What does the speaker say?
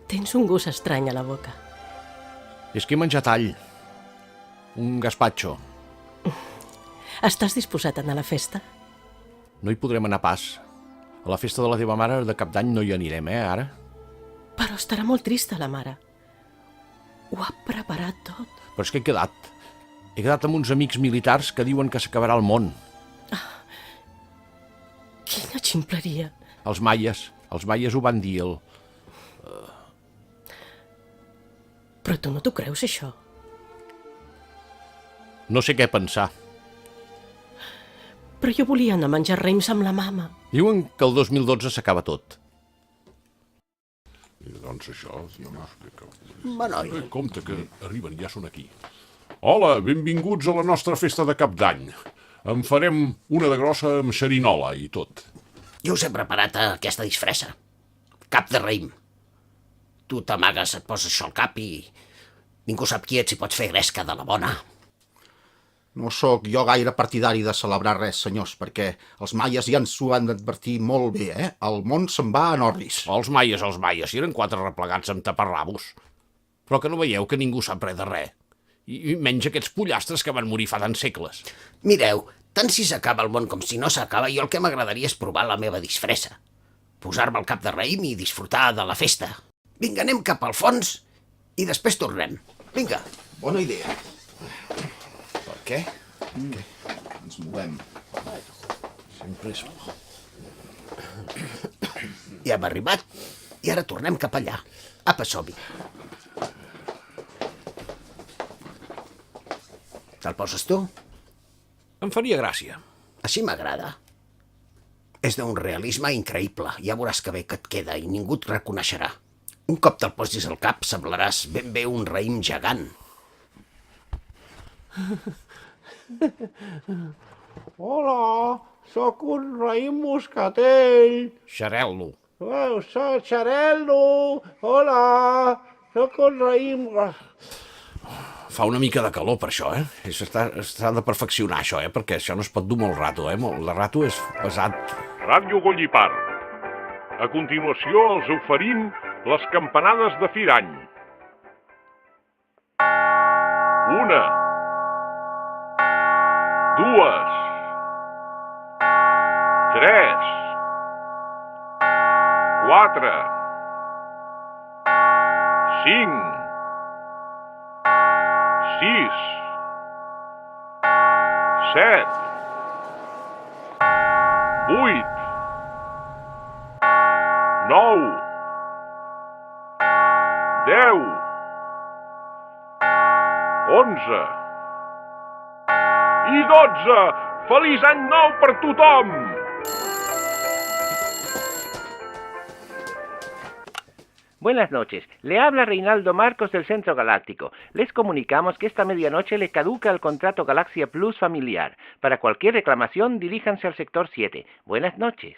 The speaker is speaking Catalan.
Tens un gust estrany a la boca. És que he menjat all. Un gazpacho. Estàs disposat a anar a la festa? No hi podrem anar pas. A la festa de la teva mare de cap d'any no hi anirem, ara? Però estarà molt trista la mare. Ho ha preparat tot. Però és que he quedat. He quedat amb uns amics militars que diuen que s'acabarà el món. Quina ximpleria. Els maies ho van dir. Però tu no t'ho creus, això? No sé què pensar. Però jo volia anar a menjar raïms amb la mama. Diuen que el 2012 s'acaba tot. I doncs això... Manoi. Compte que arriben, ja són aquí. Hola, benvinguts a la nostra festa de cap d'any. En farem una de grossa amb xerinola i tot. Jo us he preparat aquesta disfressa. Cap de raïm. Tu t'amagues, et poses això al cap i ningú sap qui ets i pots fer gresca de la bona. No sóc jo gaire partidari de celebrar res, senyors, perquè els maies ja ens ho han d'advertir molt bé, El món se'n va en orris. Els maies, si eren 4 replegats amb taparrabos. Però que no veieu que ningú sap res de res. I menys aquests pollastres que van morir fa tants segles. Mireu, tant si s'acaba el món com si no s'acaba, jo el que m'agradaria és provar la meva disfressa. Posar-me el cap de raïm i disfrutar de la festa. Vinga, anem cap al fons i després tornem. Vinga. Bona idea. Per què? Ens movem. Sempre és... Ja hem arribat i ara tornem cap allà. Apa, som-hi. Te'l poses tu? Em faria gràcia. Així m'agrada. És d'un realisme increïble. Ja veuràs que bé que et queda i ningú et reconeixerà. Un cop te'l posis al cap semblaràs ben bé un raïm gegant. Hola, sóc un raïm moscatell. Xarel·lo. Soc Xarel·lo. Hola, sóc un raïm... Fa una mica de calor per això, S'ha de perfeccionar això, perquè això no es pot dur molt rato, El rato és pesat. Ràdio Gollipar. A continuació els oferim les campanades de fi d'any. 1, 2, 3, 4, 5, 6, 7, 8, 9, 10, 11 i 12. Feliç any nou per tothom! Buenas noches, le habla Reinaldo Marcos del Centro Galáctico. Les comunicamos que esta medianoche le caduca el contrato Galaxia Plus familiar. Para cualquier reclamación, diríjanse al sector 7. Buenas noches.